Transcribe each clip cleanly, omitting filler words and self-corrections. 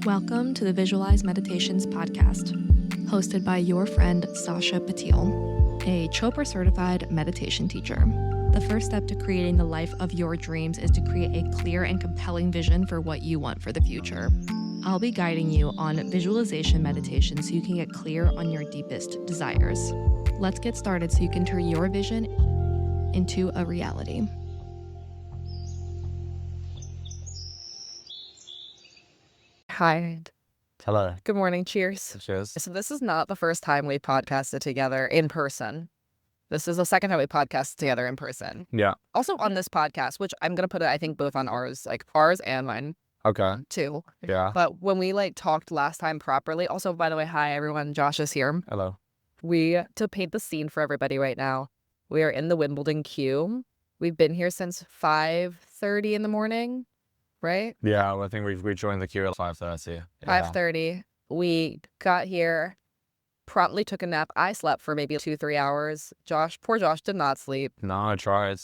Welcome to the Visualize Meditations podcast, hosted by your friend Sasha Patil, a Chopra certified meditation teacher. The first step to creating the life of your dreams is to create a clear and compelling vision for what you want for the future. I'll be guiding you on visualization meditation so you can get clear on your deepest desires. Let's get started so you can turn your vision into a reality. Hi. Hello. Good morning. Cheers. Cheers. So this is not the first time we podcasted together in person. This is the second time we podcasted together in person. Yeah. Also on this podcast, which I'm going to put it, I think, both on ours, like ours and mine Okay. too. Yeah. But when we talked last time properly, also, by the way, hi everyone, Josh is here. Hello. To paint the scene for everybody right now, we are in the Wimbledon queue. We've been here since 5:30 in the morning, right? Yeah, well, I think we joined the queue at 5:30. 5:30. We got here, promptly took a nap. I slept for maybe 2-3 hours. Poor Josh did not sleep. No, I tried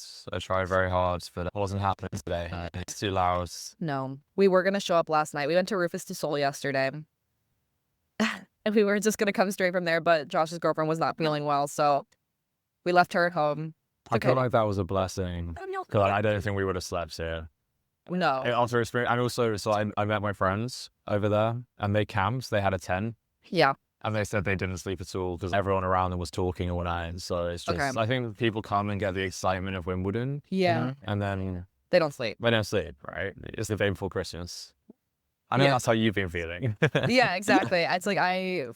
very hard, but it wasn't happening today. It's too loud. No. We were going to show up last night. We went to Rufus du Sol yesterday. And we were just going to come straight from there, but Josh's girlfriend was not feeling well, so we left her at home. I feel like that was a blessing. Because I don't think we would have slept here. No. After experience, and also, so I met my friends over there, and they camped. They had a tent. Yeah. And they said they didn't sleep at all because everyone around them was talking all night. So it's just, Okay. I think people come and get the excitement of Wimbledon. Yeah. And then They don't sleep. they don't sleep, right? It's the day before Christmas. I know Yeah. that's how you've been feeling. Yeah, exactly. It's like I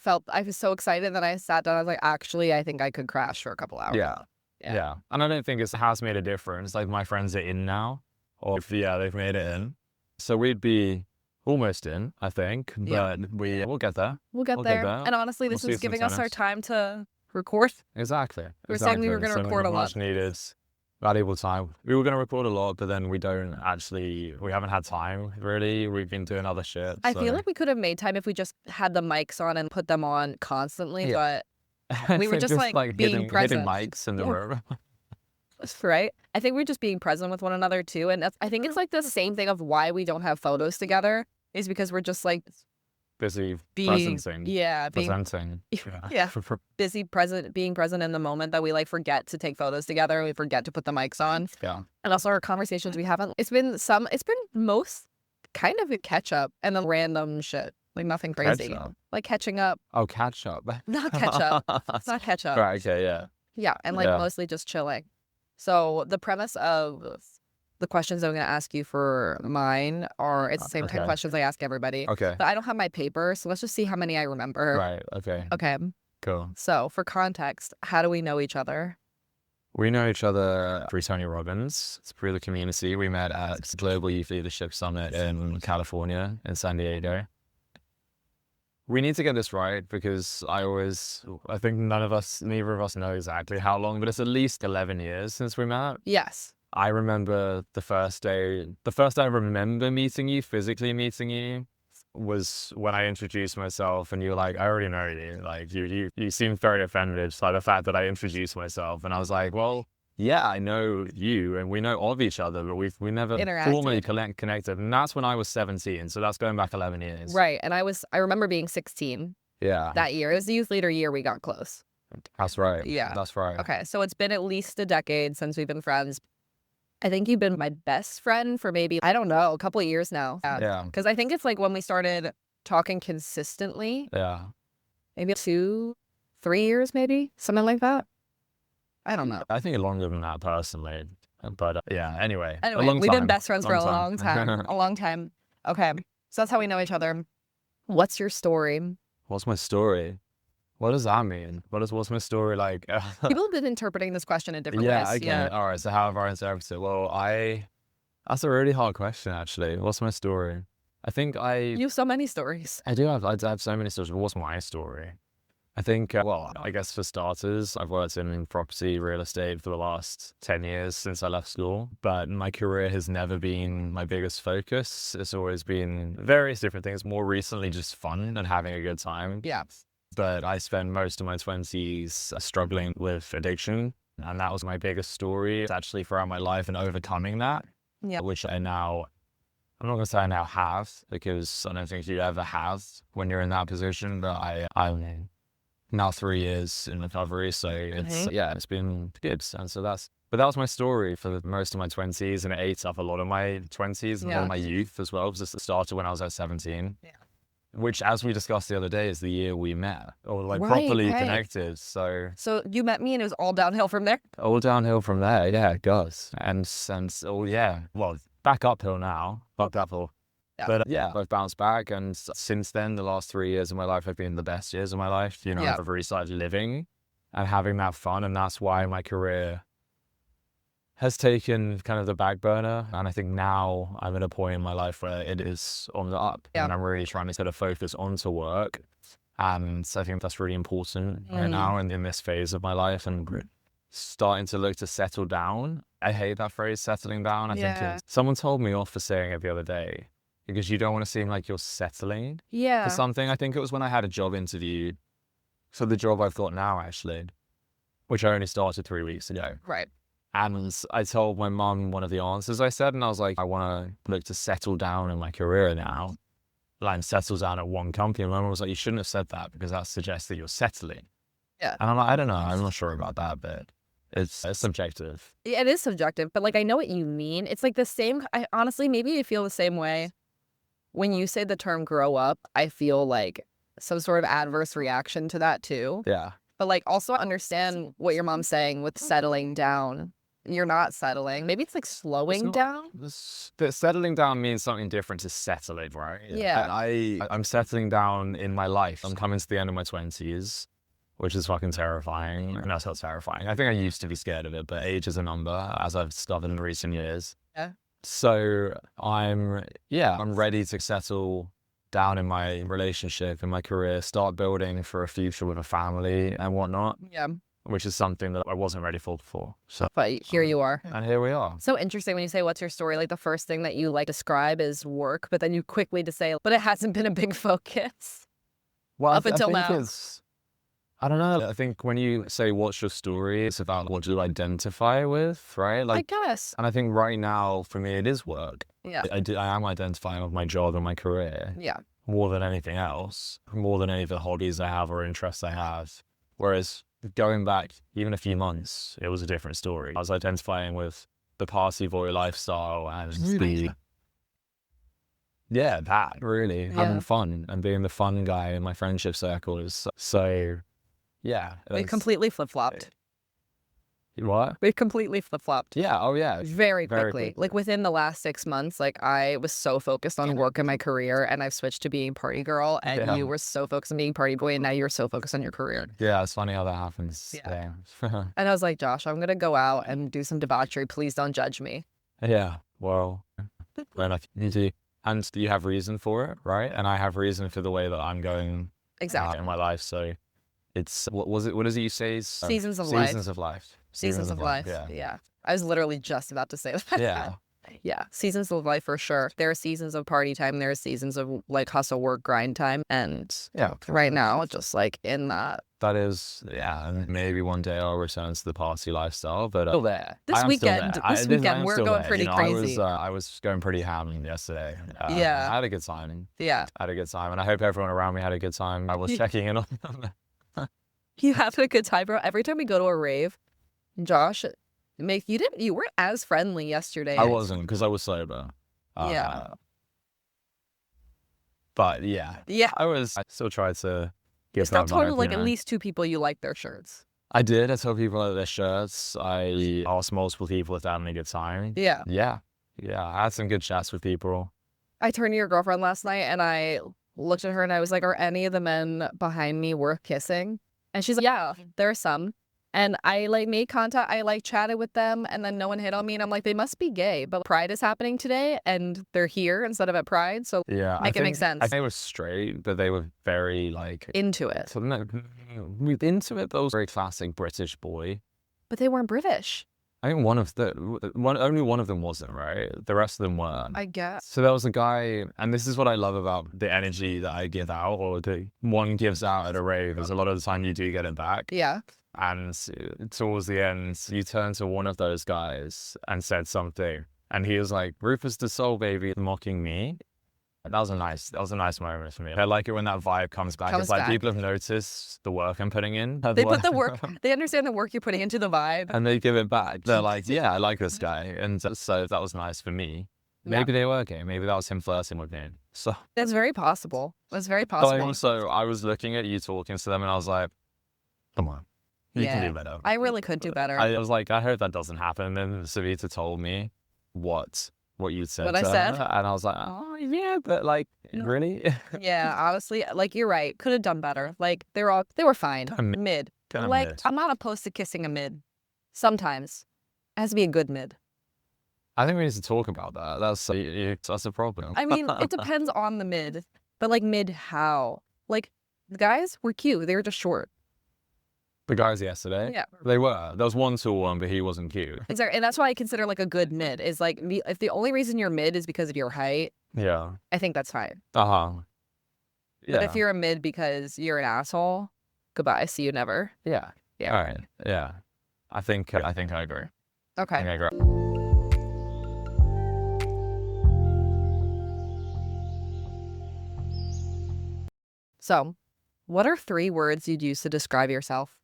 was so excited that I sat down. I was like, actually, I think I could crash for a couple hours. Yeah. And I don't think it has made a difference. Like, my friends are in now. Or, they've made it in. So we'd be almost in, I think. Yeah. But we'll get there. We'll get We'll there. get there. And honestly, this We'll see is some giving us our tennis. time to record. Exactly. We were saying we were going to So record a lot. much needed, valuable time. We were going to record a lot, but then we haven't had time, really. We've been doing other shit. I so- feel like we could have made time if we just had the mics on and put them on constantly, Yeah. but we were just like being hitting present. mics in the Yeah. room. right? I think we're just being present with one another too. And I think it's like the same thing of why we don't have photos together is because we're just like Busy being, presenting. being Presenting. Yeah. being present in the moment that we forget to take photos together. And we forget to put the mics on. Yeah. And also our conversations we haven't, it's been most kind of a catch up and then random shit. Like nothing crazy. Catch up. Like catching up. Oh, catch up. Not catch up. It's not catch up. Right, okay, yeah. Yeah, and Yeah. mostly just chilling. So the premise of the questions I'm going to ask you for mine are, it's the same kind of Okay. questions I ask everybody. Okay. But I don't have my paper, so let's just see how many I remember. Right, okay. Okay, Cool. so for context, how do we know each other? We know each other through Tony Robbins. It's through the community. We met at Global Youth Leadership Summit in California, in San Diego. We need to get this right because I think neither of us know exactly how long, but it's at least 11 years since we met. Yes. I remember the first day I remember physically meeting you was when I introduced myself and you were like, I already know you. Like you seemed very offended by the fact that I introduced myself. And I was like, well, yeah, I know you and we know of each other, but we never Interacted. formally connected. And that's when I was 17. So that's going back 11 years. Right, and I remember being 16 Yeah. that year. It was the youth leader year we got close. That's right. Yeah. That's right. Okay, so it's been at least a decade since we've been friends. I think you've been my best friend for maybe, I don't know, a couple of years now. Yeah. Because I think it's when we started talking consistently, Yeah. maybe 2-3 years, maybe something like that. I don't know. I think longer than that personally. But yeah, anyway. A Anyway, long we've been time. best friends for a long time. A long time. Okay, so that's how we know each other. What's your story? What's my story? What does that mean? What's my story like? People have been interpreting this question in different Yeah, ways. okay. Yeah. All right. So how have I interpreted it? Well, that's a really hard question, actually. What's my story? I think You have so many stories. I have so many stories, but what's my story? I think, I guess for starters, I've worked in property, real estate for the last 10 years since I left school, but my career has never been my biggest focus. It's always been various different things, more recently just fun and having a good time. Yeah. But I spent most of my 20s struggling with addiction, and that was my biggest story. It's actually throughout my life and overcoming that, Yeah. which I now I'm not going to say I now have, because I don't think you ever have when you're in that position, but I'm now 3 years in recovery, so it's, it's been good. And so but that was my story for most of my 20s, and it ate up a lot of my 20s and a lot of my youth as well, because it started when I was at 17. Yeah. Which, as we discussed the other day, is the year we met, or like properly connected. So you met me and it was all downhill from there? All downhill from there, yeah, it does. And well, back uphill now, back uphill. Yeah. But I've bounced back, and since then, the last 3 years of my life have been the best years of my life. I've really started living and having that fun, and that's why my career has taken kind of the back burner. And I think now I'm at a point in my life where it is on the up, and I'm really trying to sort of focus onto work. And I think that's really important right now in this phase of my life, and starting to look to settle down. I hate that phrase, settling down. I think someone told me off for saying it the other day, because you don't want to seem like you're settling for something. I think it was when I had a job interview for the job I've got now, actually, which I only started 3 weeks ago. Right. And I told my mum one of the answers I said, and I was like, I want to look to settle down in my career now, like settle down at one company. And my mum was like, you shouldn't have said that, because that suggests that you're settling. Yeah. And I'm like, I don't know, I'm not sure about that, but it's subjective. Yeah, it is subjective, but like, I know what you mean. It's like the same, honestly, maybe you feel the same way. When you say the term grow up, I feel like some sort of adverse reaction to that too. Yeah. But like, also understand what your mom's saying with settling down. You're not settling. Maybe it's like slowing down. The settling down means something different to settling, right? Yeah. And I'm settling down in my life. I'm coming to the end of my 20s, which is fucking terrifying. And that's not terrifying. I think I used to be scared of it, but age is a number, as I've discovered in recent years. Yeah. So I'm ready to settle down in my relationship, in my career, start building for a future with a family and whatnot. Yeah. Which is something that I wasn't ready for before. So, but here you are. And here we are. So interesting when you say, what's your story? Like, the first thing that you like describe is work, but then you quickly just say, but it hasn't been a big focus up until now. I don't know. I think when you say, what's your story, it's about what you identify with, right? Like, I guess. And I think right now, for me, it is work. Yeah. I am identifying with my job and my career. Yeah. More than anything else. More than any of the hobbies I have or interests I have. Whereas going back even a few months, it was a different story. I was identifying with the party boy lifestyle and that really having fun and being the fun guy in my friendship circles. So yeah, we completely flip-flopped. What? We completely flip-flopped. Yeah. Oh yeah. Very quickly. Like within the last 6 months, like I was so focused on work and my career, and I've switched to being party girl, and you were so focused on being party boy, and now you're so focused on your career. Yeah, it's funny how that happens. Yeah. And I was like, Josh, I'm gonna go out and do some debauchery. Please don't judge me. Yeah. Well, when I need to, and you have reason for it, right? And I have reason for the way that I'm going in my life. So it's what does it you say? Seasons of life. Seasons of life. Seasons of life. Yeah. I was literally just about to say that. Yeah. Yeah. Seasons of life for sure. There are seasons of party time. There are seasons of like hustle, work, grind time. And right now, just like in that. That is, and maybe one day I'll return to the party lifestyle, but still there. This weekend, we're going pretty crazy. I was going pretty ham yesterday. I had a good time. Yeah. I had a good time, and I hope everyone around me had a good time. I was checking in on them. You have a good time, bro. Every time we go to a rave, Josh, you weren't as friendly yesterday. I wasn't, because I was sober. But I still tried to give that vibe. Told like at least 2 people you liked their shirts. I did. I told people about their shirts. I asked multiple people if they had a good time. Yeah. I had some good chats with people. I turned to your girlfriend last night and I looked at her and I was like, are any of the men behind me worth kissing? And she's like, yeah, there are some. And I like made contact. I like chatted with them, and then no one hit on me. And I'm like, they must be gay. But Pride is happening today, and they're here instead of at Pride. So make it make sense. I think they were straight, but they were very like into it. So into it. Those very classic British boy. But they weren't British. I think only one of them wasn't, right? The rest of them were. I guess. So there was a guy, and this is what I love about the energy that I give out, or the one gives out at a rave, is a lot of the time you do get it back. Yeah. And towards the end, you turned to one of those guys and said something, And he was like, Rufus the Soul Baby, mocking me. That was a nice moment for me. I like it when that vibe comes back. It's like people have noticed the work I'm putting in. They put the work, they understand the work you're putting into the vibe. And they give it back. They're like, yeah, I like this guy. And so that was nice for me. Maybe they were gay. Maybe that was him flirting with me. So that's very possible. That's very possible. So I was looking at you talking to them and I was like, come on. You can do better. I really could do better. I was like, I hope that doesn't happen. And Savita told me what you said. What I said? And I was like, oh, yeah, but like, really? Yeah, honestly, like, you're right. Could have done better. Like, they were fine. Mid. Like, mid. I'm not opposed to kissing a mid. Sometimes. It has to be a good mid. I think we need to talk about that. That's a problem. I mean, it depends on the mid. But, like, mid how? Like, the guys were cute. They were just short. The guys yesterday? Yeah. They were. There was one tall one, but he wasn't cute. Exactly. And that's why I consider, like, a good mid is, like, if the only reason you're mid is because of your height, yeah, I think that's fine. Uh-huh. Yeah. But if you're a mid because you're an asshole, goodbye. See you never. Yeah. Yeah. All right. Yeah. I think I agree. Okay. I think I agree. So, what are 3 words you'd use to describe yourself?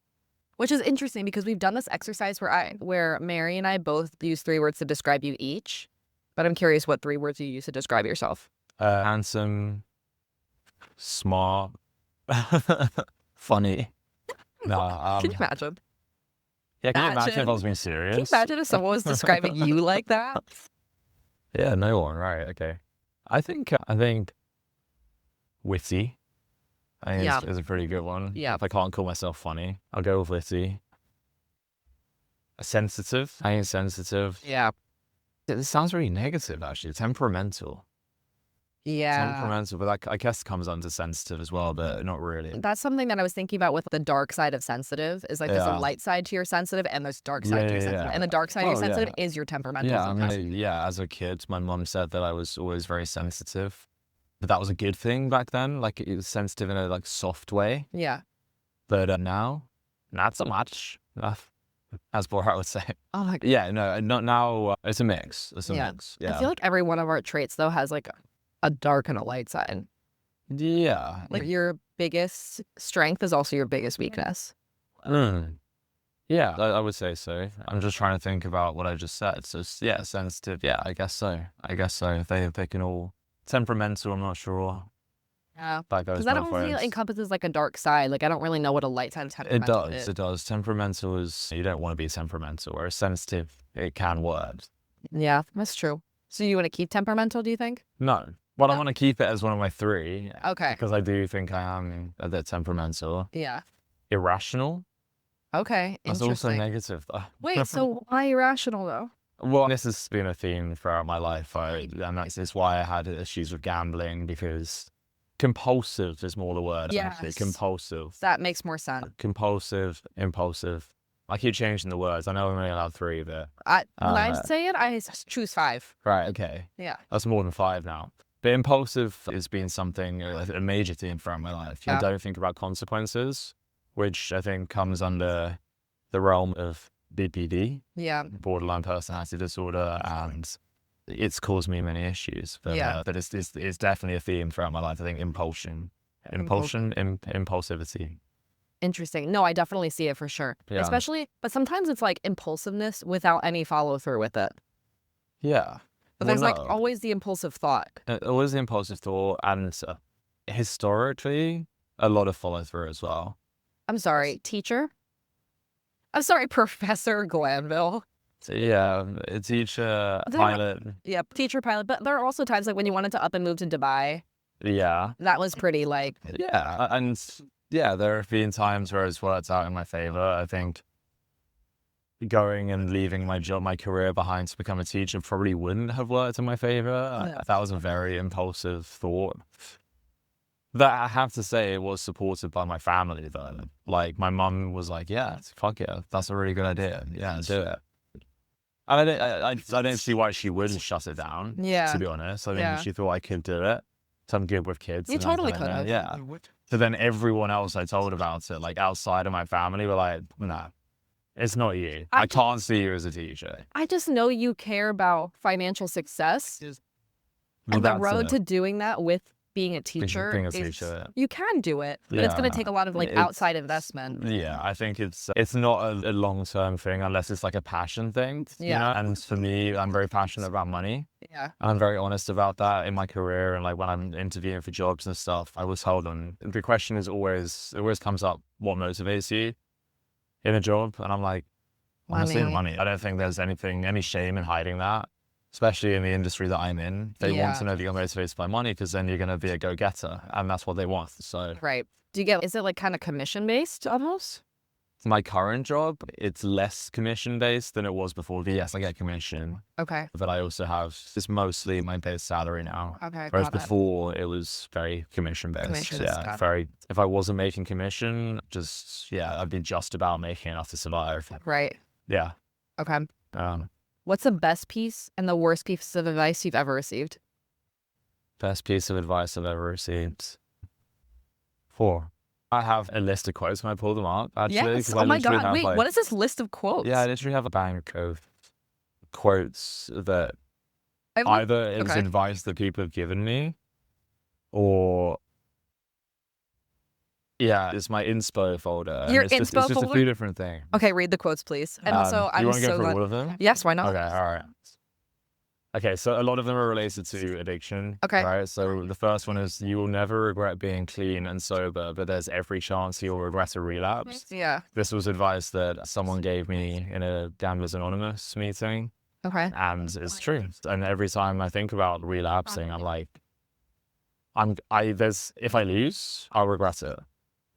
Which is interesting because we've done this exercise where Mary and I both use 3 words to describe you each. But I'm curious what 3 words you use to describe yourself. Handsome, smart, funny. No, Can you imagine? Yeah, can you imagine if I was being serious? Can you imagine if someone was describing you like that? Yeah, no one. Right. Okay. I think witty. I think is a pretty good one. Yeah. If I can't call myself funny, I'll go with witty. Sensitive. I think sensitive. Yeah. This sounds really negative, actually. Temperamental. Yeah. Temperamental, but I guess comes under sensitive as well, but not really. That's something that I was thinking about with the dark side of sensitive is like there's a light side to your sensitive and there's dark side to your sensitive. And the dark side of your sensitive is your temperamental. Yeah, I mean, as a kid, my mom said that I was always very sensitive. But that was a good thing back then. Like, it was sensitive in a like soft way. Yeah. But now, not so much. As Borat would say. Oh my God. Yeah, no, not now. It's a mix. It's a mix. Yeah. I feel like every one of our traits though has like a dark and a light side. Yeah. Like your biggest strength is also your biggest weakness. Yeah, I would say so. I'm just trying to think about what I just said. So yeah, sensitive. Yeah, I guess so. They can all temperamental. I'm not sure. Yeah, because that don't really encompasses like a dark side. Like I don't really know what a light side of temperamental is. It does. Temperamental is, you don't want to be temperamental, whereas sensitive, it can work. Yeah, that's true. So you want to keep temperamental, do you think? No. Well, I want to keep it as one of my 3. Okay. Because I do think I am a bit temperamental. Yeah. Irrational. Okay. That's also negative, though. Wait, so why irrational, though? Well, this has been a theme throughout my life. And that's why I had issues with gambling, because compulsive is more the word. Yes. Actually. Compulsive. That makes more sense. Compulsive, impulsive. I keep changing the words. I know I'm only allowed 3, but... When I say it, I choose 5. Right, okay. Yeah. That's more than 5 now. But impulsive has been something, a major theme throughout my life. I don't think about consequences, which I think comes under the realm of BPD, borderline personality disorder, and it's caused me many issues. But, but it's definitely a theme throughout my life. I think impulsivity. Interesting. No, I definitely see it for sure. Yeah. Especially, but sometimes it's like impulsiveness without any follow through with it. Yeah. But there's like always the impulsive thought. Always the impulsive thought, and historically, a lot of follow through as well. I'm sorry, teacher? I'm sorry, Professor Glanville. Yeah, a teacher, pilot. Yeah, teacher, pilot. But there are also times like when you wanted to up and move to Dubai. Yeah. That was pretty like... Yeah, and yeah, there have been times where it's worked out in my favor. I think going and leaving my job, my career behind to become a teacher probably wouldn't have worked in my favor. That was a very impulsive thought. That I have to say was supported by my family though. Like my mum was like, yeah, fuck it. That's a really good idea. Yeah, do it. And I don't see why she wouldn't shut it down. Yeah. To be honest. I mean, she thought I could do it. So I'm good with kids. You totally could have. Yeah. So then everyone else I told about it, like outside of my family, were like, nah, It's not you. I can't see you as a teacher. I just know you care about financial success. Well, And the that's road it. to doing that with being a teacher, Being a is, teacher. you can do it, but it's going to Yeah. take a lot of like It's- outside investment. Yeah, I think it's not a long-term thing unless it's like a passion thing. You Yeah. know? And for me, I'm very passionate about money. Yeah. I'm very honest about that in my career, and like when I'm interviewing for jobs and stuff, I was told on the question is always comes up, what motivates you in a job? And I'm like, honestly, money. I don't think there's any shame in hiding that, especially in the industry that I'm in. They want to know that you're motivated by money because then you're going to be a go-getter, and that's what they want. So Right. Is it like kind of commission based almost? my current job, it's less commission based than it was before. Yes, I get commission, Okay. but I also have, it's mostly my base salary now. Okay. Whereas got it. before it was very commission based. Commission, Yeah, got it. very. If I wasn't making commission, I'd be just about making enough to survive. Right. Yeah. Okay. Um, What's the best piece and the worst piece of advice you've ever received? best piece of advice I've ever received. 4. I have a list of quotes when I pull them up. Actually, Yes. 'cause I Oh my literally God. have, Wait, like- what is this list of quotes? Yeah, I literally have a bank of quotes that I've either it's okay. advice that people have given me, or it's my inspo folder. and Your it's just, inspo it's just a folder? few different things. Okay, read the quotes, please. And also, you I'm want to go so through glad. all of them? Yes, why not? Okay, all right. Okay, so a lot of them are related to addiction. Okay. Right. So the first one is, you will never regret being clean and sober, but there's every chance you'll regret a relapse. Yeah. This was advice that someone gave me in a Gamblers Anonymous meeting, Okay. and it's true. And every time I think about relapsing, I'm like, if I lose, I'll regret it.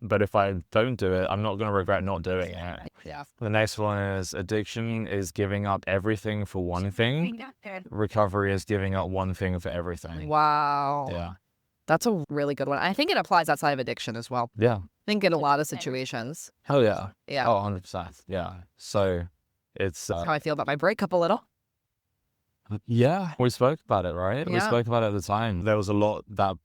But if I don't do it, I'm not going to regret not doing it. Yeah. The next one is, addiction is giving up everything for one thing. Recovery is giving up one thing for everything. Wow. Yeah. That's a really good one. I think it applies outside of addiction as well. Yeah. I think in a lot of situations. Hell yeah. Yeah. Oh, 100%. Yeah. So it's, That's how I feel about my breakup a little. yeah, we spoke about it, right? We Yeah. spoke about it at the time. There was a lot that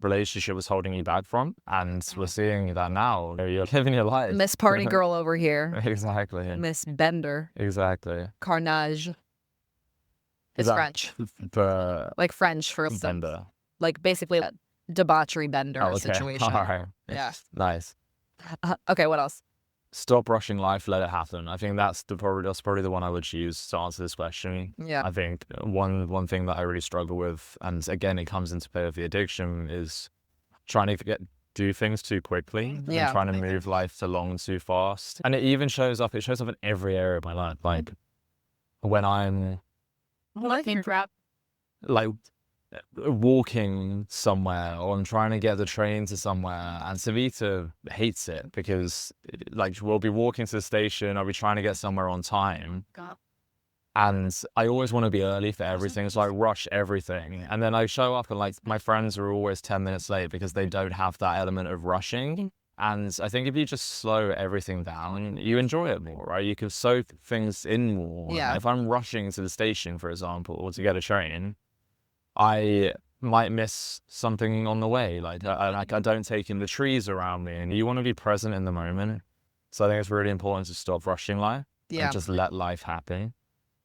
relationship was holding you back from, and we're seeing that now. You're living your life. Miss Party Girl over here. Exactly. Miss Bender. Exactly. Carnage. It's that- French. The Like French for bender. like basically a debauchery bender Oh, okay. situation. All right. Yeah. Nice. Okay, what else? Stop rushing life, let it happen. I think that's probably the one I would choose to answer this question. Yeah. I think one thing that I really struggle with, and again it comes into play with the addiction, is trying to do things too quickly. Yeah. And trying to move life along too fast. And it even shows up in every area of my life. Like when I'm like walking somewhere, or I'm trying to get the train to somewhere, and Savita hates it because like we'll be walking to the station, I'll be trying to get somewhere on time, and I always want to be early for everything, so I rush everything, and then I show up and like my friends are always 10 minutes late because they don't have that element of rushing. And I think if you just slow everything down, you enjoy it more, right? You can soak things in more. Yeah. If I'm rushing to the station, for example, or to get a train, I might miss something on the way. Like I don't take in the trees around me, and you want to be present in the moment. So I think it's really important to stop rushing life Yeah. and just let life happen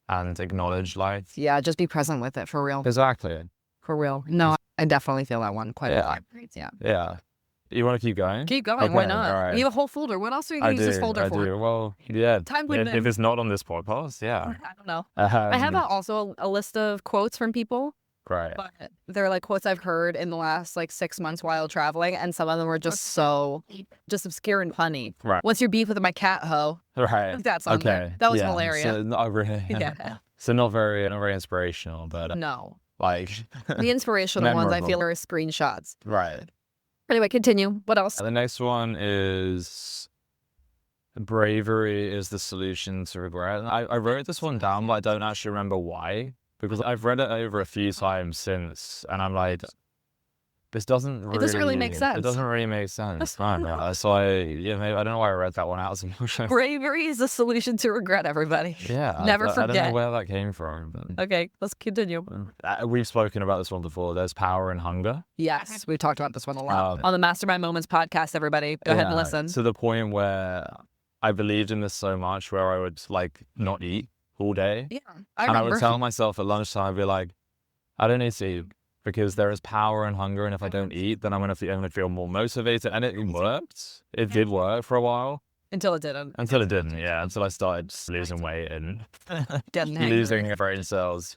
and acknowledge life. Yeah, just be present with it for real. Exactly. For real. No, I definitely feel that one quite a lot. Yeah. Yeah. You want to keep going? Keep going. Why Okay, not? all right. You have a whole folder. What else are you I going to use this do. folder I for? do. Well, yeah. Time If limit. it's not on this podcast, yeah. I don't know. I have Um, also a list of quotes from people, Right. but they're like quotes I've heard in the last like 6 months while traveling, and some of them were just just obscure and funny. Right. What's your beef with my cat, ho? Right. That's on there. Okay. That was yeah. hilarious. So not really. Yeah. So not very inspirational, but No. like The inspirational ones I Memorable. feel are screenshots. right. Anyway, continue. What else? The next one is, bravery is the solution to regret. I wrote this one down, but I don't actually remember why, because I've read it over a few times since, and I'm like, this doesn't really, doesn't really make sense. It doesn't really make sense. Right. So maybe I don't know why I read that one out as much. Bravery is the solution to regret, everybody. Yeah. Never I don't forget. know where that came from. But, Okay, let's continue. we've spoken about this one before. There's power in hunger. Yes, we've talked about this one a lot. Um, On the Mastermind Moments podcast, everybody. Go ahead and Yeah, listen. to the point where I believed in this so much where I would like not eat all day. Yeah, And I would tell myself at lunchtime, I'd be like, I don't need to eat because there is power in hunger. And if I don't eat, then I'm going to feel more motivated. And it worked. It did work for a while. Until it didn't. Until it didn't, yeah. Until I started losing weight and Getting hangry. losing brain cells,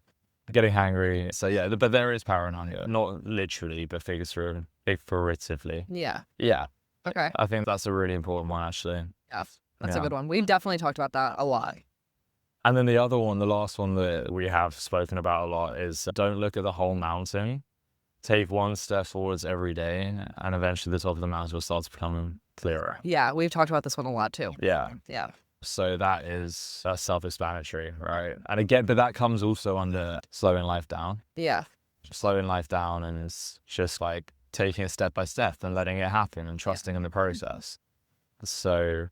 getting hangry. So yeah, but there is power in hunger. Not literally, but figuratively. Yeah. Yeah. Okay. I think that's a really important one, actually. Yeah, that's a Yeah. good one. We've definitely talked about that a lot. And then the other one, the last one that we have spoken about a lot is don't look at the whole mountain. Take one step forwards every day, and eventually the top of the mountain will start to become clearer. Yeah, we've talked about this one a lot too. Yeah. Yeah. So that is self-explanatory, right? And again, but that comes also under slowing life down. Yeah. Slowing life down, and it's just like taking it step by step and letting it happen and trusting in the process. So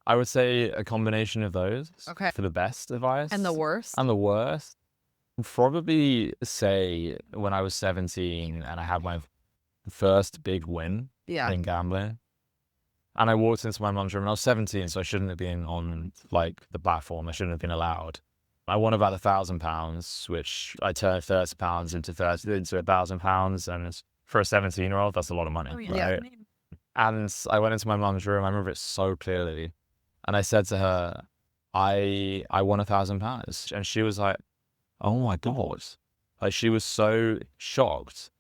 I would say a combination of those for the best advice. And the worst? And the worst. Probably say when I was 17 and I had my first big win in gambling. And I walked into my mum's room and I was 17, so I shouldn't have been on like the platform. I shouldn't have been allowed. I won about £1,000, which I turned £30 into £1,000, and it's, for a 17-year-old, that's a lot of money, right? And I went into my mum's room. I remember it so clearly, and I said to her, "I won £1,000," and she was like, "Oh my God!" Like she was so shocked,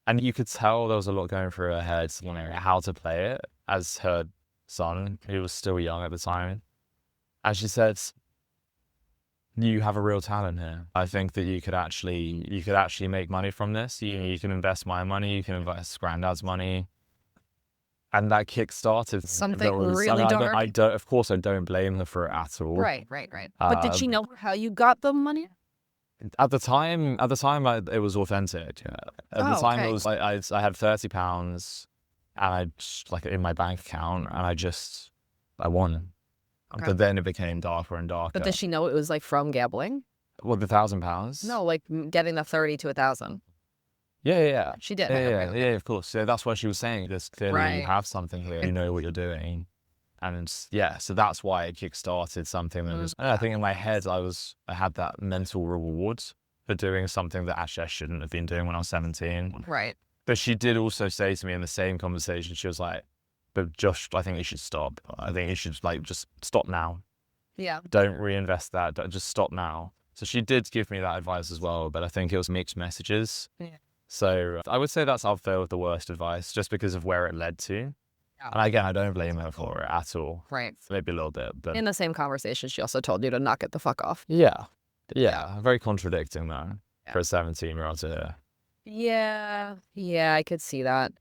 and you could tell there was a lot going through her head, you know, how to play it as her son, who was still young at the time. And she said, "You have a real talent here. I think that you could actually make money from this. You can invest my money, you can invest Granddad's money." And that kick-started something really dark. I don't, of course, I don't blame her for it at all. Right. But did she know how you got the money? At the time, it was authentic. Yeah. At the time, it was like I had £30, and I just, like in my bank account, and I won. Okay. But then it became darker and darker. But did she know it was like from gambling? Well, the £1,000? No, like getting the 30 to 1,000. Yeah. She did. Yeah, of course. So that's what she was saying. There's clearly you have something here. You know what you're doing. And yeah, so that's why it kick-started something that was, I think in my head, I had that mental reward for doing something that actually I shouldn't have been doing when I was 17. Right. But she did also say to me in the same conversation, she was like, "But Josh, I think you should stop. I think you should like just stop now. Yeah. Don't reinvest that. Just stop now." So she did give me that advice as well, but I think it was mixed messages. Yeah. So I would say that's up there with the worst advice, just because of where it led to. Yeah. And again, I don't blame her for it at all. Right. Maybe a little bit, but in the same conversation, she also told you to knock it the fuck off. Yeah. Very contradicting though for a 17-year-old to hear. Yeah, I could see that.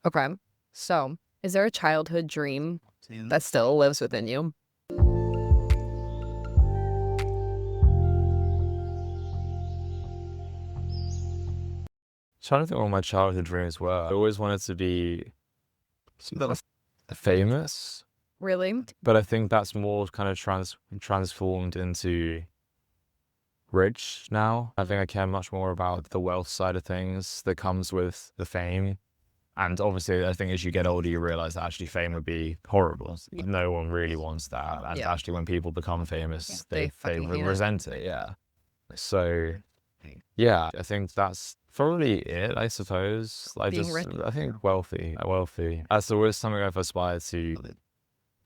Okay. So, is there a childhood dream that still lives within you? Trying to think what my childhood dreams were. I always wanted to be famous. Really? But I think that's more kind of transformed into rich now. I think I care much more about the wealth side of things that comes with the fame. And obviously, I think as you get older, you realize that actually fame would be horrible. No one really wants that. And actually, when people become famous, they resent it. Yeah. So, yeah, I think that's probably it, I suppose. Like rich. I think wealthy. That's always something I've aspired to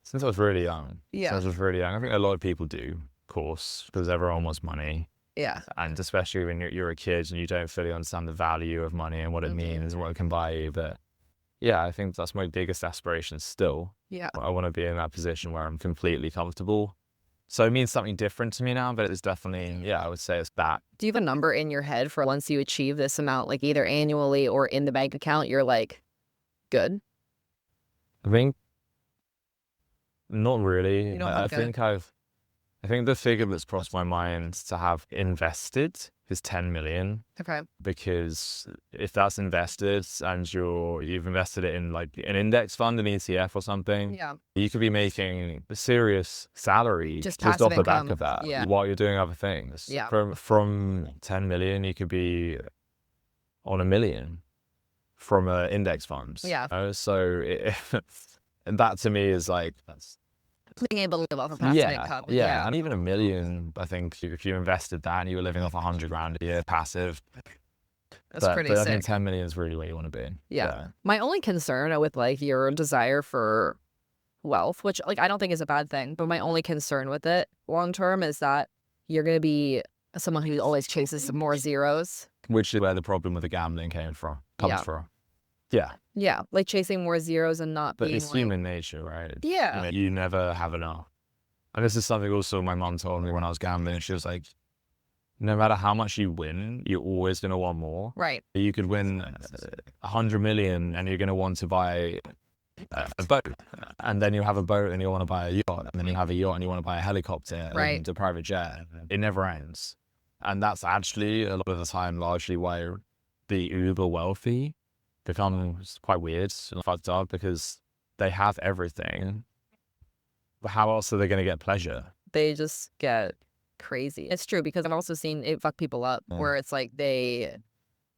since I was really young. Yeah. Since I was really young. I think a lot of people do, of course, because everyone wants money. Yeah. And especially when you're a kid and you don't fully understand the value of money and what it means and what it can buy you. But yeah, I think that's my biggest aspiration still. Yeah. I want to be in that position where I'm completely comfortable. So it means something different to me now, but it's definitely, I would say it's that. Do you have a number in your head for once you achieve this amount, like either annually or in the bank account, you're like, good? I think not really. You don't I think the figure that's crossed my mind to have invested is 10 million. Okay. Because if that's invested and you've invested it in like an index fund, an ETF or something, you could be making a serious salary just off the back of that while you're doing other things. Yeah. From 10 million, you could be on $1 million from an index fund. Yeah. So And that to me is like, that's, being able to live off a passive income. yeah. And even $1 million, I think if you invested that and you were living off $100,000 a year passive, That's pretty but sick. I think 10 million is really where you want to be. Yeah. My only concern with like your desire for wealth, which like I don't think is a bad thing, but my only concern with it long term is that you're going to be someone who always chases more zeros. Which is where the problem with the gambling comes from. Yeah. Yeah, like chasing more zeros and not But being it's like, human nature, right? Yeah. You know, you never have enough. And this is something also my mom told me when I was gambling. She was like, no matter how much you win, you're always going to want more. Right. You could win 100 million and you're going to want to buy a boat. And then you have a boat and you want to buy a yacht. And then you have a yacht and you want to buy a helicopter and a private jet. It never ends. And that's actually a lot of the time largely why the uber wealthy becomes quite weird and fucked up, because they have everything. But how else are they going to get pleasure? They just get crazy. It's true, because I've also seen it fuck people up where it's like they'll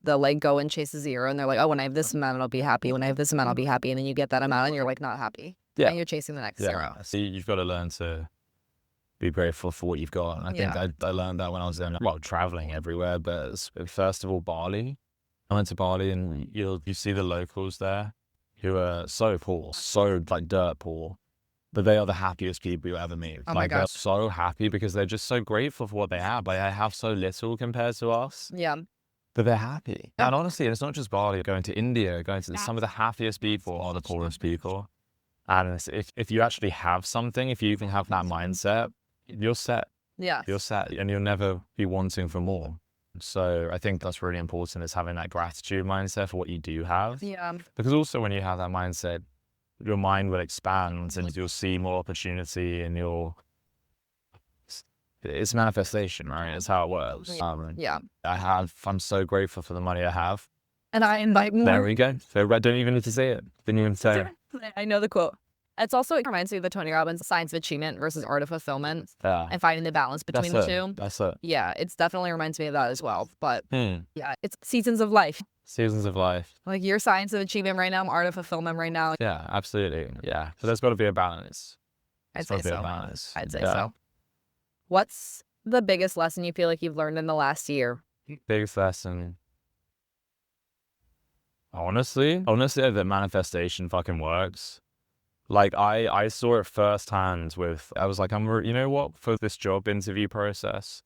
like go and chase a zero and they're like, oh, when I have this amount, I'll be happy. When I have this amount, I'll be happy. And then you get that amount and you're like not happy. Yeah. And you're chasing the next zero. So you've got to learn to be grateful for what you've got. And I think I learned that when I was traveling everywhere. But first of all, Bali. I went to Bali and you see the locals there who are so poor, so like dirt poor, but they are the happiest people you ever meet. Oh my God. They're so happy because they're just so grateful for what they have. Like, they have so little compared to us. Yeah. But they're happy. And honestly, it's not just Bali. Going to India, going to some of the happiest people are the poorest people. And if you actually have something, if you can have that mindset, you're set. Yeah. You're set and you'll never be wanting for more. So I think that's really important, is having that gratitude mindset for what you do have. Yeah. Because also when you have that mindset, your mind will expand and you'll see more opportunity and it's manifestation, right? It's how it works. Yeah. I'm so grateful for the money I have. And I invite more. There we go. So I don't even need to say it. Didn't even say it. I know the quote. It reminds me of the Tony Robbins science of achievement versus art of fulfillment, and finding the balance between the two. That's it. Yeah, it definitely reminds me of that as well. But yeah, it's seasons of life. Seasons of life. Like your science of achievement right now, I'm art of fulfillment right now. Yeah, absolutely. Yeah. So there's got to be a balance. I'd say so. I'd say Yeah. so. What's the biggest lesson you feel like you've learned in the last year? Biggest lesson. Honestly, that manifestation fucking works. Like I saw it firsthand I was like, you know what, for this job interview process,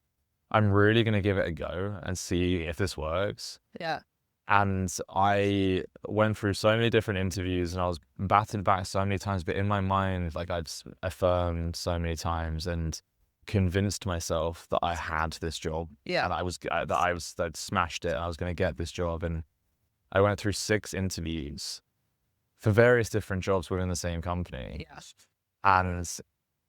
I'm really going to give it a go and see if this works. Yeah. And I went through so many different interviews and I was battered back so many times, but in my mind, like I'd affirmed so many times and convinced myself that I had this job. Yeah. And I'd smashed it. I was going to get this job. And I went through 6 interviews for various different jobs within the same company. Yeah. And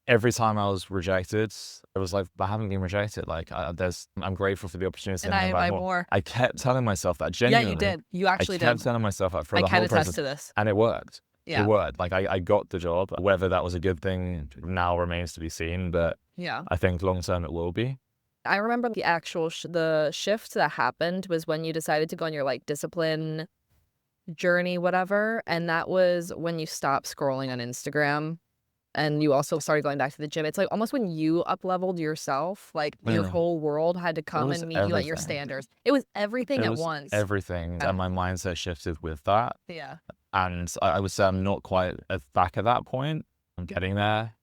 every time I was rejected, it was like, I haven't been rejected. Like, I'm grateful for the opportunity. And I invite more. I kept telling myself that, genuinely. Yeah, you did. You actually did. I kept telling myself that for the whole process. I can attest to this. And it worked. Yeah. It worked. Like, I got the job. Whether that was a good thing now remains to be seen. But yeah, I think long term it will be. I remember the actual the shift that happened was when you decided to go on your like discipline journey, whatever. And that was when you stopped scrolling on Instagram and you also started going back to the gym. It's like almost when you up-leveled yourself, like your whole world had to come and meet you at your standards. It was everything at once. Everything. Yeah. And my mindset shifted with that. Yeah. And I would say I'm not quite back at that point. I'm getting there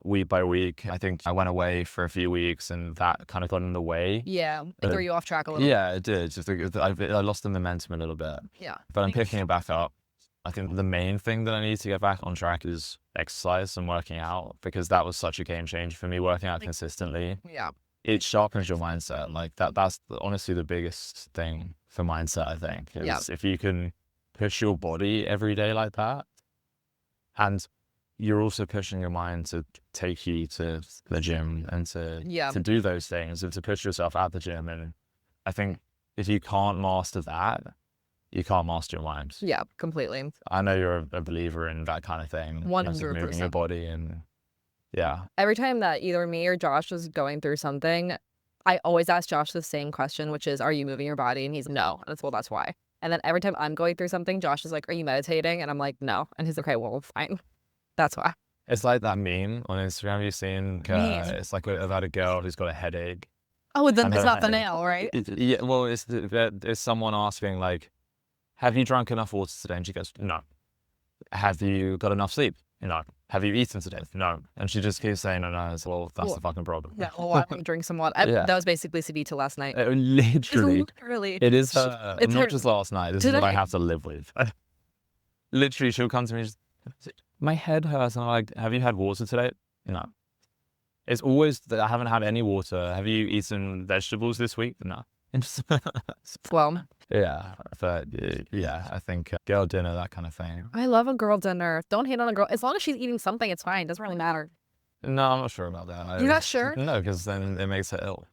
week by week. I think I went away for a few weeks and that kind of got in the way. Yeah. It threw you off track a little bit. Yeah, it did. Just I lost the momentum a little bit. Yeah. But I'm picking it back up. I think the main thing that I need to get back on track is exercise and working out, because that was such a game changer for me, working out consistently. Yeah. It sharpens your mindset. Like that's honestly the biggest thing for mindset, I think. Is if you can push your body every day like that, and you're also pushing your mind to take you to the gym and to do those things and to push yourself at the gym. And I think if you can't master that, you can't master your mind. Yeah, completely. I know you're a believer in that kind of thing. 100%. Moving your body and Every time that either me or Josh was going through something, I always ask Josh the same question, which is, are you moving your body? And he's no. And it's, well, that's why. And then every time I'm going through something, Josh is like, are you meditating? And I'm like, no. And he's like, okay, well, fine. That's why. It's like that meme on Instagram you've seen. It's like about a girl who's got a headache. Oh, then And it's her not the head- nail, right? Yeah, well, it's someone asking, like, have you drunk enough water today? And she goes, no. Have you got enough sleep? No. Have you eaten today? No. And she just keeps saying, no. Well, that's the fucking problem. Yeah, well, why don't you drink some water? Yeah. That was basically Savita last night. Literally. Literally. It is her. It's Not her- just last night. This is what I Today. have to live with. Literally, she'll come to me and just, my head hurts. And I'm like, have you had water today? No. It's always that I haven't had any water. Have you eaten vegetables this week? No. And just- Well, yeah. But yeah, I think girl dinner, that kind of thing. I love a girl dinner. Don't hate on a girl. As long as she's eating something, it's fine. Doesn't really matter. No, I'm not sure about that. You're not sure? No, because then it makes her ill.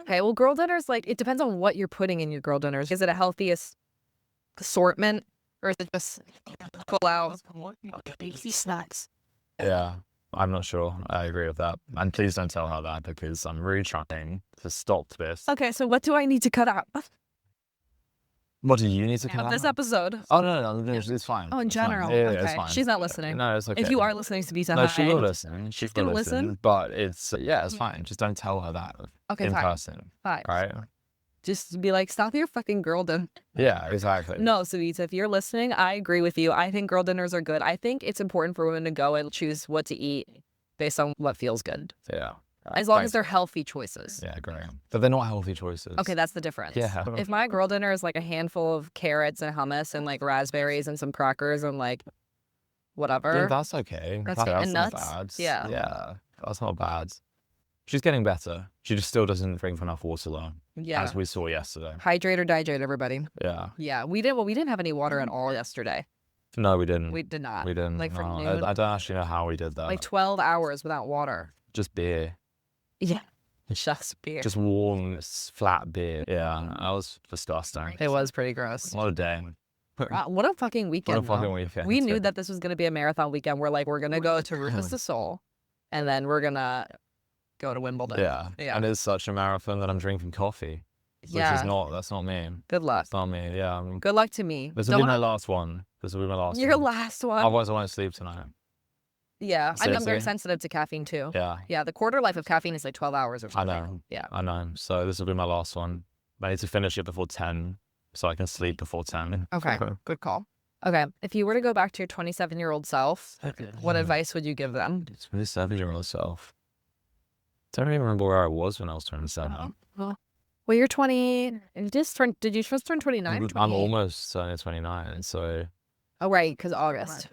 Okay, well, girl dinners, like, it depends on what you're putting in your girl dinners. Is it a healthiest assortment, or is it just full out snacks? Yeah, I'm not sure. I agree with that. And please don't tell her that because I'm really trying to stop this. Okay, so what do I need to cut out What do you need to cut of this out? episode? Oh, no, it's fine. Oh, in It's fine. general. Yeah, Okay. it's fine. She's not listening. No, it's okay. If you are listening to Savita, No, she hi. will listen. She's gonna gonna listen? listen. But it's, yeah, it's fine. Just don't tell her that Okay, in fine. person. Fine. Right? Just be like, stop your fucking girl dinner. Yeah, exactly. No, Savita, if you're listening, I agree with you. I think girl dinners are good. I think it's important for women to go and choose what to eat based on what feels good. Yeah. As long Thanks. as they're healthy choices. Yeah, great. But they're not healthy choices. Okay, that's the difference. Yeah. If my girl dinner is like a handful of carrots and hummus and like raspberries and some crackers and like whatever. Yeah, that's okay. That's okay. And not nuts? bad. Yeah. Yeah, that's not bad. She's getting better. She just still doesn't drink enough water, though, Yeah. as we saw yesterday. Hydrate or dihydrate, everybody. Yeah. Yeah. We didn't have any water at all yesterday. No, we didn't. We did not. We didn't. Like from no. noon. I don't actually know how we did that. Like 12 hours without water. Just beer. Yeah. Just beer. Just warm, flat beer. Yeah, that was disgusting. It was pretty gross. What a day. What a fucking weekend. What a fucking though. weekend. We knew that this was going to be a marathon weekend. We're like, we're going to go to Rufus de Sol and then we're going to go to Wimbledon. Yeah. Yeah. And it's such a marathon that I'm drinking coffee. Which is not, that's not me. Good luck. That's not me, yeah. Good luck to me. This will be my last one. This will be my last Your one. last one. Otherwise, I won't sleep tonight. Yeah. I'm very Seriously? sensitive to caffeine too. Yeah, Yeah. The quarter life of caffeine is like 12 hours or I something. know. Yeah. I know. So this will be my last one. I need to finish it before 10 so I can sleep before 10. Okay. Good call. Okay. If you were to go back to your 27-year-old self, what advice would you give them? It's 27-year-old self. Don't even remember where I was when I was 27. Well, you're 20. Did you just turn 29? I'm almost turning 29, so Oh, right. Because August.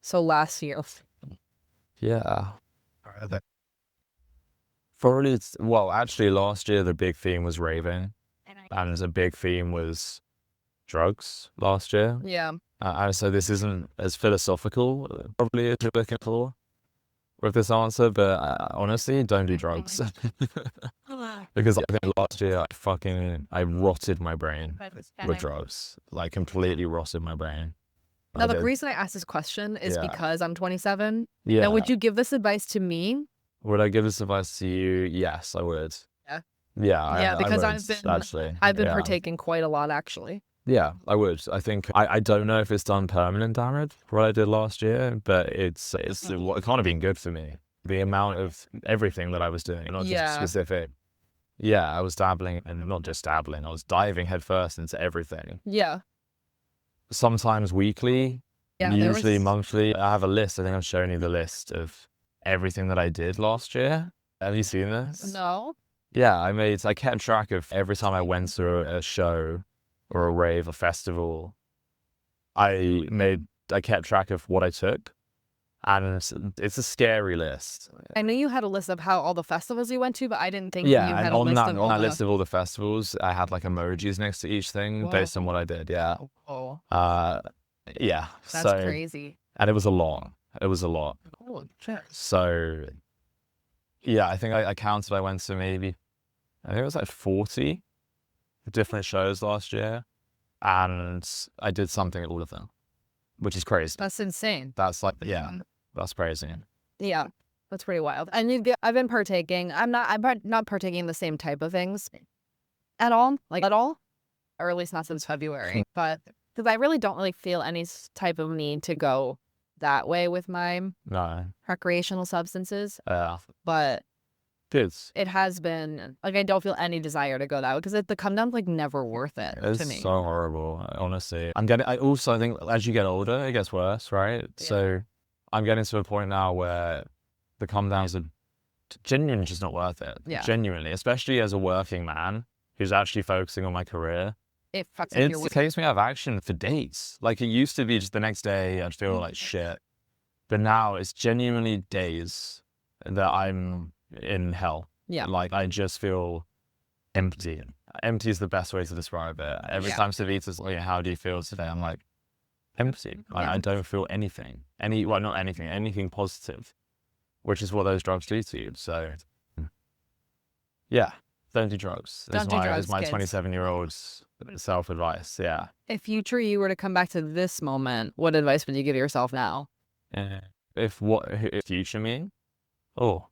So last year. yeah. Probably, actually last year the big theme was raving, and the big theme was drugs last year. Yeah. And so this isn't as philosophical, probably, as you're looking for with this answer, but honestly, don't do drugs. Because I think last year I rotted my brain with drugs, like completely rotted my brain. Now, I the did. reason I asked this question is Yeah. because I'm 27. Yeah. Now, would you give this advice to me? Would I give this advice to you? Yes, I would. Yeah? Yeah. Yeah, I because would, actually. I've been yeah. partaking quite a lot, actually. Yeah, I would. I think I don't know if it's done permanent damage what I did last year, but it kind of been good for me. The amount of everything that I was doing, not Yeah. just specific. Yeah, I was dabbling, and not just dabbling. I was diving headfirst into everything. Yeah. Sometimes weekly, Yeah. there usually was- monthly. I have a list. I think I've shown you the list of everything that I did last year. Have you seen this? No. Yeah, I kept track of every time I went to a show or a rave, a festival. I kept track of what I took, and it's a scary list. I knew you had a list of how all the festivals you went to, but I didn't think Yeah, you had and a on list that of all the... list of all the festivals, I had like emojis next to each thing based on what I did. Yeah, Oh, yeah. that's so, crazy. and it was a lot. It was a lot. Oh, shit. So, yeah, I think I counted. I went to maybe, I think it was like 40 different shows last year, and I did something at all of them, which is crazy. That's insane. That's like, yeah, that's crazy. Yeah. That's pretty wild. And I've been partaking. I'm not partaking in the same type of things at all. Like, at all. or at least not since February. But because I really don't really feel any type of need to go that way with my No. recreational substances. Yeah. But Good. it has been like I don't feel any desire to go that way because the come down's like never worth it to It's me. so horrible, honestly. I think as you get older, it gets worse, right? Yeah. So I'm getting to a point now where the come downs are genuinely just not worth it. Yeah. Genuinely, especially as a working man who's actually focusing on my career. It fucks up your It takes me out of action for days. Like it used to be just the next day I'd feel like shit. But now it's genuinely days that I'm in hell. Yeah. Like I just feel empty. Empty is the best way to describe it. Every time Savita's like, how do you feel today? I'm like, empty. I don't feel anything. Not anything, anything positive, which is what those drugs do to you. So yeah, don't do drugs. Don't do drugs, Is my kids. 27-year-old self-advice. Yeah. If you were to come back to this moment, what advice would you give yourself now? If future me? Oh,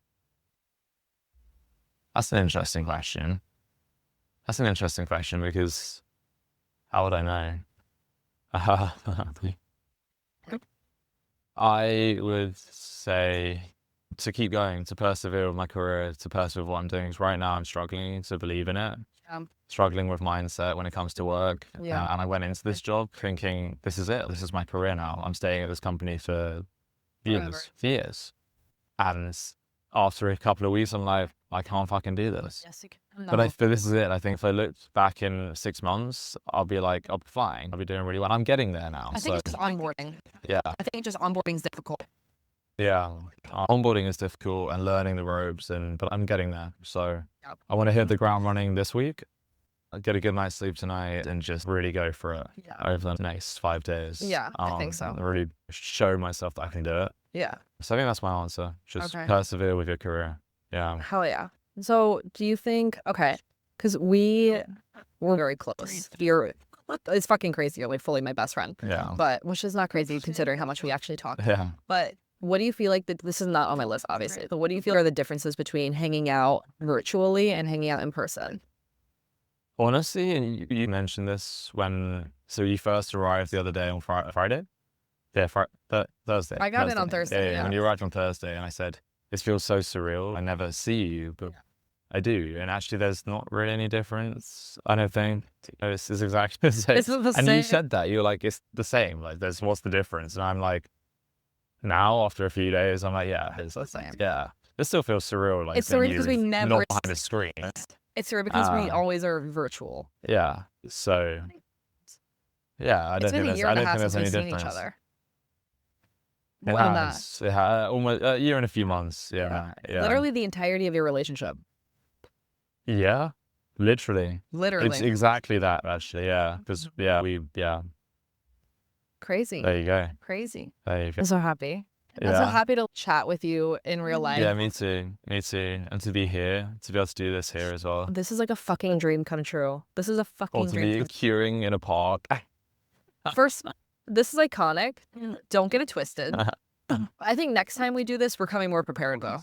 that's an interesting question. Because how would I know? I would say to keep going, to persevere with my career, to persevere with what I'm doing. Because right now I'm struggling to believe in it. Struggling with mindset when it comes to work. Yeah. And I went into this job thinking, this is it. This is my career now. I'm staying at this company for years. And after a couple of weeks, I'm like, I can't fucking do this. Yes, you can. No. But this is it. I think if I looked back in 6 months, I'll be like, I'll be fine. I'll be doing really well. I'm getting there now. I think it's just onboarding. Yeah. I think just onboarding is difficult. Yeah. Onboarding is difficult and learning the ropes, but I'm getting there. So I want to hit the ground running this week. I'll get a good night's sleep tonight and just really go for it over the next 5 days. Yeah, I think so. Really show myself that I can do it. Yeah. So I think that's my answer. Just persevere with your career. Yeah. Hell yeah. So do you think, because we were very close. It's fucking crazy. You're like fully my best friend. Yeah. But, which is not crazy considering how much we actually talk. Yeah. But what do you feel like, this is not on my list, obviously, but what do you feel are the differences between hanging out virtually and hanging out in person? Honestly, and you mentioned this so you first arrived the other day on Friday? Yeah, Thursday. I got in on Thursday. Yeah, when you arrived on Thursday, and I said, this feels so surreal. I never see you, but I do. And actually, there's not really any difference, I don't think. It's exactly the same. It's the same. And you said that. You were like, it's the same. Like, what's the difference? And I'm like, now, after a few days, I'm like, yeah, it's the same. Yeah. It still feels surreal. Like, it's surreal because we never... not behind a screen. It's surreal because we always are virtual. Yeah. So, yeah, I don't think there's any difference. Each other. It has. Almost a year and a few months. Yeah. Literally the entirety of your relationship. Yeah. Literally. It's exactly that, actually. Yeah. Because, Crazy. There you go. Crazy. There you go. I'm so happy. I'm so happy to chat with you in real life. Yeah, me too. And to be here, to be able to do this here as well. This is like a fucking dream come true. This is a fucking dream. Or to be queuing in a park. First, this is iconic. Don't get it twisted. I think next time we do this, we're coming more prepared though.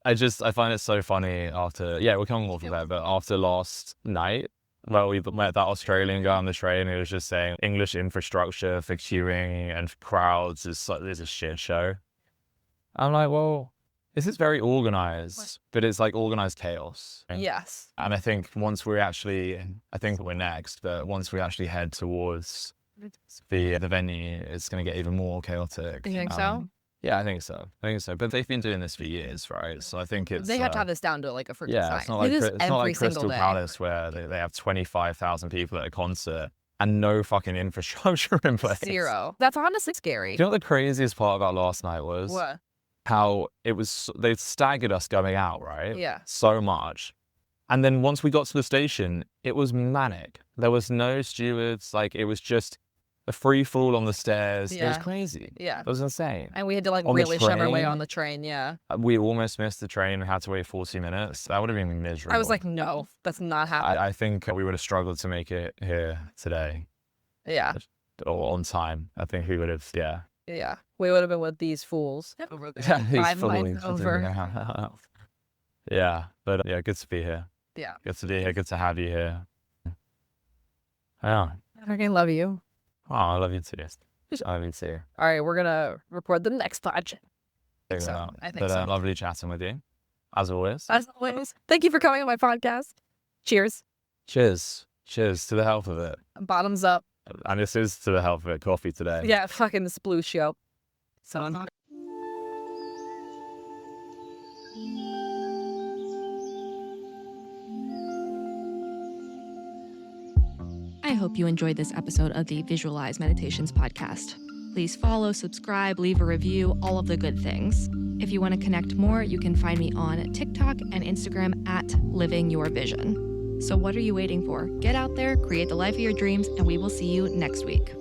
I find it so funny we're coming more prepared, but after last night, well, we met that Australian guy on the train who was just saying English infrastructure for queuing and crowds is a shit show. I'm like, well, this is very organized, but it's like organized chaos. Yes. And I think once we're next, but once we actually head towards the venue, it's going to get even more chaotic. You think so? Yeah, I think so. But they've been doing this for years, right? So I think they have to have this down to like a freaking science. It's not like Crystal Palace where they have 25,000 people at a concert and no fucking infrastructure in place. Zero. That's honestly scary. Do you know what the craziest part about last night was? What? How they staggered us going out, right? Yeah. So much. And then once we got to the station, it was manic. There was no stewards. Like, it was just a free fall on the stairs. Yeah. It was crazy. Yeah. It was insane. And we had to really shove our way on the train. Yeah. We almost missed the train and had to wait 40 minutes. That would have been miserable. I was like, no, that's not happening. I think we would have struggled to make it here today. Yeah. Or on time. I think we would have, yeah. Yeah. We would have been with these fools. Yeah, these 5 lines fools. over. Yeah. But yeah, good to be here. Yeah. Good to be here. Good to have you here. Yeah. I fucking love you. Oh, I love you too. I love you too. All right, we're gonna record the next project. Figure it out. But so. lovely chatting with you, as always. As always, thank you for coming on my podcast. Cheers. Cheers. Cheers to the health of it. Bottoms up. And this is to the health of it. Coffee today. Yeah, fucking this blue show. So. I hope you enjoyed this episode of the Visualize Meditations podcast. Please follow, subscribe, leave a review, all of the good things. If you want to connect more, you can find me on TikTok and Instagram at Living Your Vision. So what are you waiting for? Get out there, create the life of your dreams, and we will see you next week.